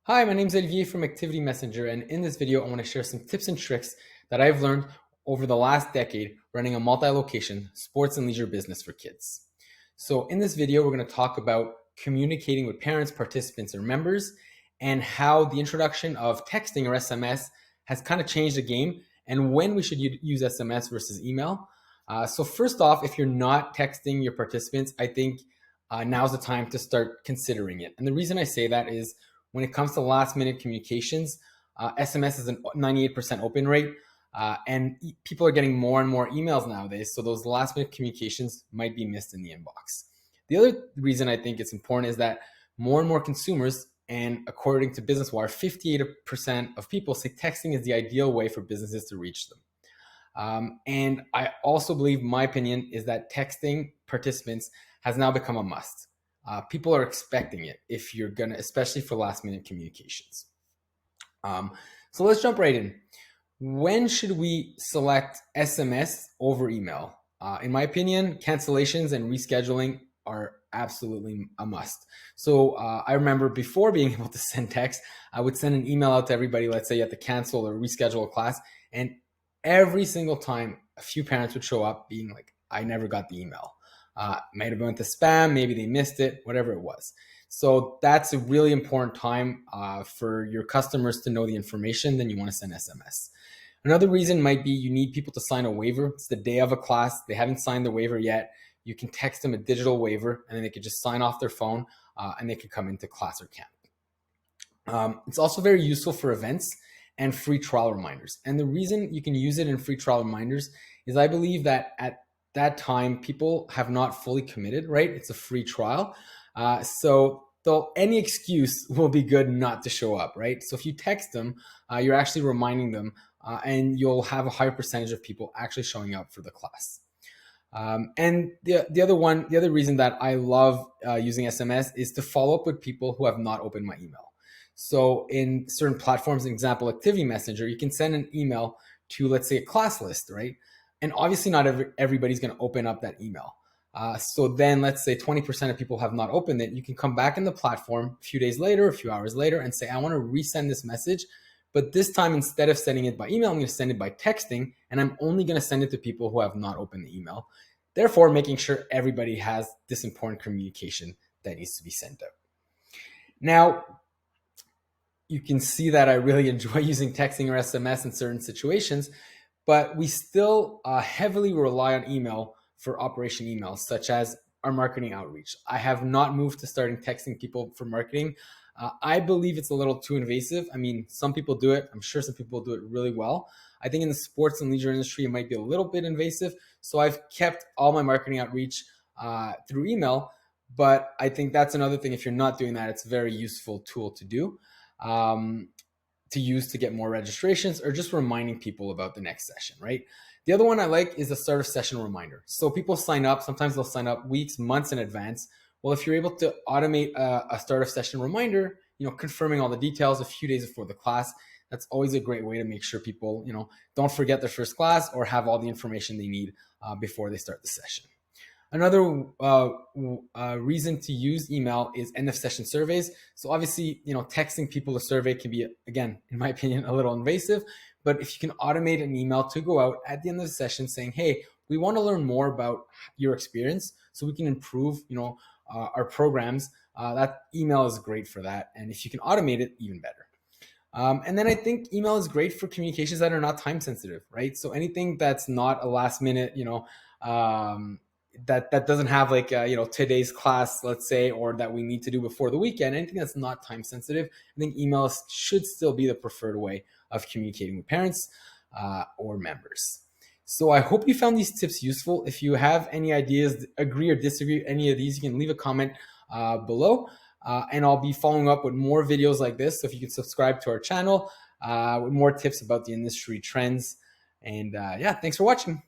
Hi, my name is Olivier from Activity Messenger, and in this video, I want to share some tips and tricks that I've learned over the last decade running a multi-location sports and leisure business for kids. So in this video, we're going to talk about communicating with parents, participants, or members, and how the introduction of texting or SMS has kind of changed the game, and when we should use SMS versus email. So first off, if you're not texting your participants, I think now's the time to start considering it. And the reason I say that is when it comes to last minute communications, SMS is a 98% open rate, and people are getting more and more emails nowadays. So those last minute communications might be missed in the inbox. The other reason I think it's important is that more and more consumers, and according to Business Wire, 58% of people say texting is the ideal way for businesses to reach them. And I also believe, my opinion is that texting participants has now become a must. People are expecting it if you're gonna, especially for last minute communications. So let's jump right in. When should we select SMS over email? In my opinion, cancellations and rescheduling are absolutely a must. So I remember before being able to send text, I would send an email out to everybody. Let's say you have to cancel or reschedule a class, and every single time a few parents would show up being like, I never got the email. Might have went to spam, maybe they missed it, whatever it was. So that's a really important time for your customers to know the information. Then you want to send SMS. Another reason might be you need people to sign a waiver. It's the day of a class. They haven't signed the waiver yet. You can text them a digital waiver, and then they could just sign off their phone and they could come into class or camp. It's also very useful for events and free trial reminders. And the reason you can use it in free trial reminders is I believe that at that time people have not fully committed, right? It's a free trial. So any excuse will be good not to show up, right? So if you text them, you're actually reminding them and you'll have a higher percentage of people actually showing up for the class. And the other reason that I love using SMS is to follow up with people who have not opened my email. So in certain platforms, example, Activity Messenger, you can send an email to, let's say, a class list, right? And obviously not everybody's going to open up that email. So then let's say 20% of people have not opened it. You can come back in the platform a few days later, a few hours later, and say, I want to resend this message. But this time, instead of sending it by email, I'm going to send it by texting. And I'm only going to send it to people who have not opened the email. Therefore, making sure everybody has this important communication that needs to be sent out. Now, you can see that I really enjoy using texting or SMS in certain situations, but we still heavily rely on email for operation emails, such as our marketing outreach. I have not moved to starting texting people for marketing. I believe it's a little too invasive. I mean, some people do it. I'm sure some people do it really well. I think in the sports and leisure industry, it might be a little bit invasive. So I've kept all my marketing outreach through email, but I think that's another thing. If you're not doing that, it's a very useful tool to do. To use to get more registrations or just reminding people about the next session, right? The other one I like is a start of session reminder. So people sign up, sometimes they'll sign up weeks, months in advance. Well, if you're able to automate a start of session reminder, confirming all the details a few days before the class, that's always a great way to make sure people, don't forget their first class or have all the information they need before they start the session. Another reason to use email is end of session surveys. So obviously, texting people a survey can be, again, in my opinion, a little invasive. But if you can automate an email to go out at the end of the session saying, hey, we want to learn more about your experience so we can improve, our programs, that email is great for that. And if you can automate it, even better. And then I think email is great for communications that are not time sensitive, right? So anything that's not a last minute, that doesn't have like today's class, let's say, or that we need to do before the weekend, anything that's not time sensitive, I think emails should still be the preferred way of communicating with parents or members. So I hope you found these tips useful. If you have any ideas, agree or disagree with any of these, you can leave a comment below, and I'll be following up with more videos like this. So if you can subscribe to our channel with more tips about the industry trends. And yeah, thanks for watching.